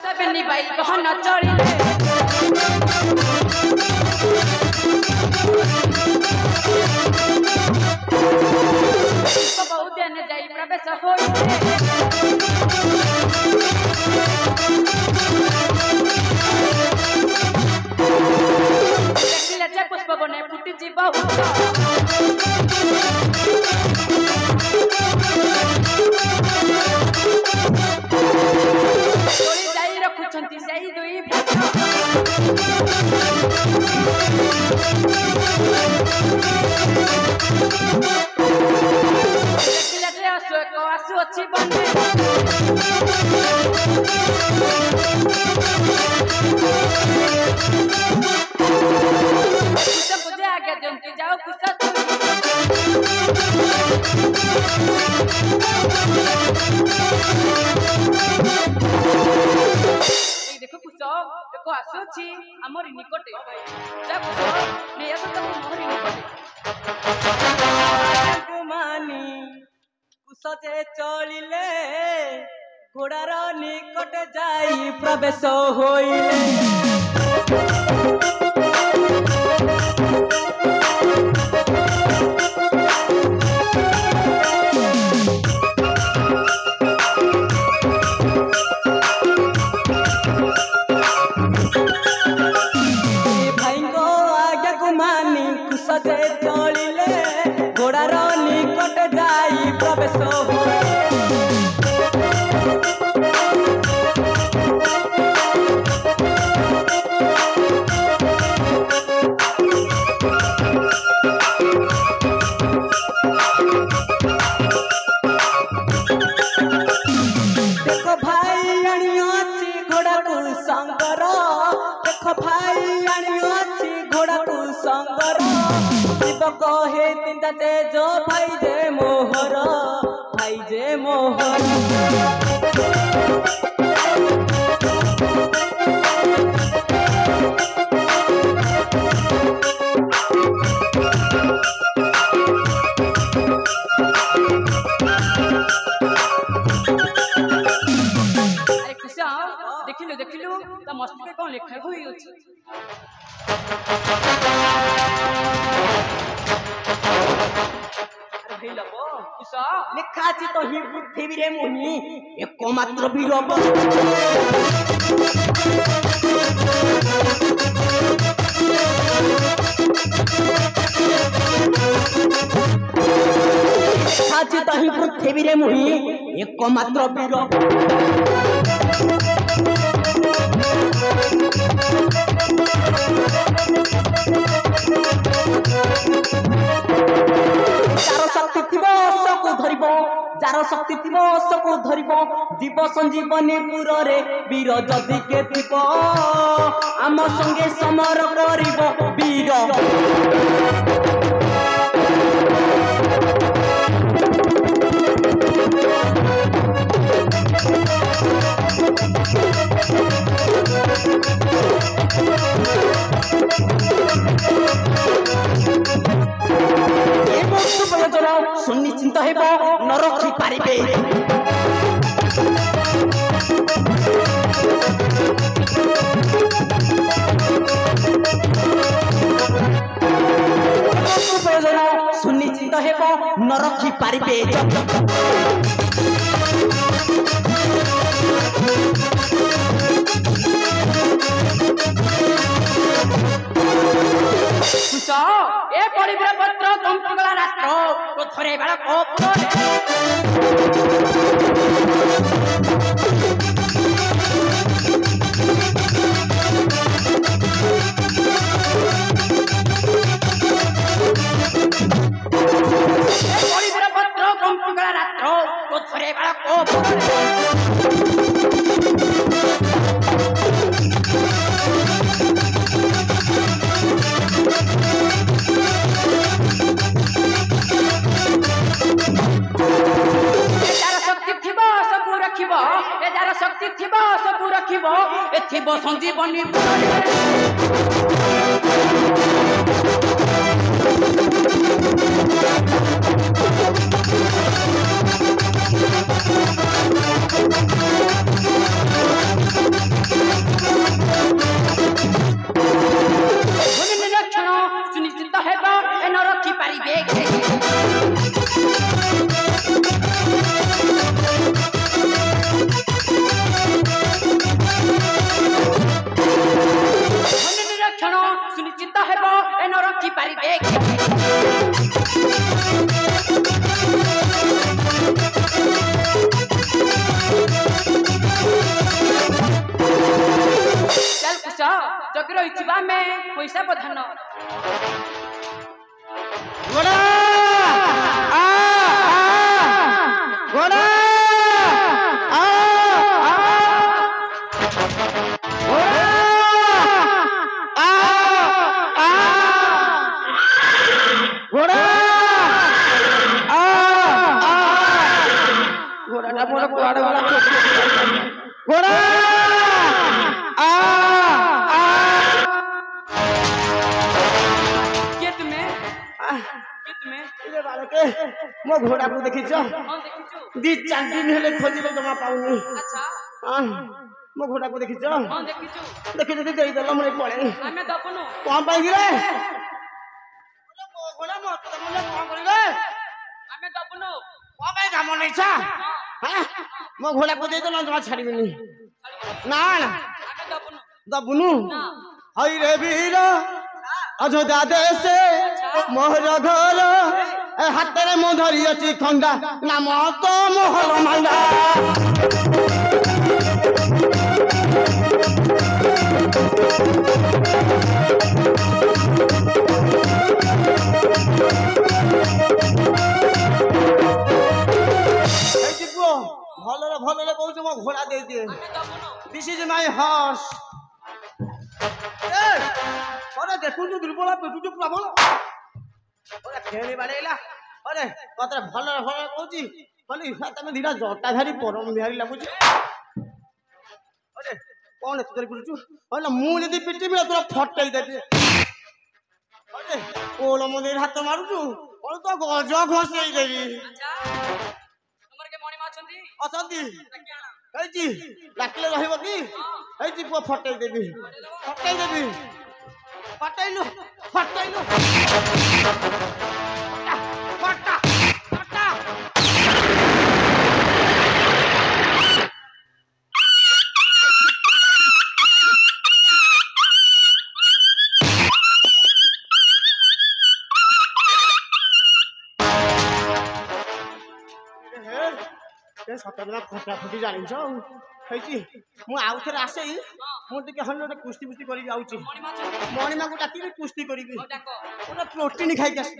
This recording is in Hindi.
सबनी बाई बहन चढ़िले बहुत दिन जाई प्रवेश होइले देखिले जे पुष्प बने फुटी जीव तोरी जाई रखुछंती सेई दुई देखिले जे आसु अछि बने बुझे आगे जंती जाओ कुछ देखो कुछ देखो आसु छी हमर निकटे जा कुछ ने आसु त मोर निकटे गुमानी कुसजे चलिले घोड़ार निकट जाई प्रवेश होइले सजे चलिले घोड़ार निकट जाई प्रवेश देखो भाई आनियाची घोड़ा को संगर देखो भाई आनियाची घोड़ा को संगर कहे तिनता तेज भाई जे मोहर देखिलु देखिलु ता मस्ती कौन लिखा हुई अछि लिखा छी तो ही पृथ्वी रे मुनि एकमात्र वीरब लिखा छी तो ही पृथ्वी रे मुनि एकमात्र वीरब जार शक्ति थिबो सबको धरिबो जार शक्ति थिबो सबको धरिबो जीव संजीवनी पुर रे वीर जदि के थिबो आम संगे समर करिबो वीर सुनिश्चित हेब न रखी पारिबे सुनिश्चित हेब न रखी पारिबे ए परिब्र पत्र कंपगला राष्ट्र तो थरे बेला परिब्र पत्र कंपगला राष्ट्र तो थरे बेला शक्ति थिबा सबु रखिबो ए थिबो संजीवनी ଜଗି ରହିଥିବା ଆମେ ପଇସା ପ୍ରଧାନ ଘୋଡ଼ା ଘୋଡ଼ା मो घोड़ा को देखी दी 4 दिन हेले खोजिले जमा पाउनी मो घोड़ा को देखी देखी दे देल मोरे पड़े कौन पाई रे मो घोड़ा मो तमले कौन करिले कौन पाई काम नहीं छा मो घोड़ा को दे दो जमा छाड़ीबिनी ना दबुनु हई रे वीर अयोध्या देश मोहर घर हाथ में मो धरी अच्छी खंडा नाम तो मोहर मांडा भलरे भलरे कहूँ मो घोड़ा दे दिए दिस इज माय हॉर्स अरे देखु दुर्बल पेटुचु प्रबल अरे खेणी बाड़ेला अरे कतरे भलरे भलरे कहूँ कहली तुम दीटा जटाधारी परम बिहारी लगुच अरे कौन एत कर पिटुचु कहला मुझे पिटी भी तोर फटई देती अरे कोल मंदिर हाथ मारुचु कौन तो गज घसई देवी अछंती कहिची लाकले रहइबो की कहिची पो फटई देबी फटैलु फटा सतबेला फटा फटी जानिछ कहिची मु आउ थरे आसे मु टिके हन्ने कुस्ती कुस्ती करी जाउची मणिमा को डाकी कुस्ती करीबी ओटा प्रोटीन खाइ के आसी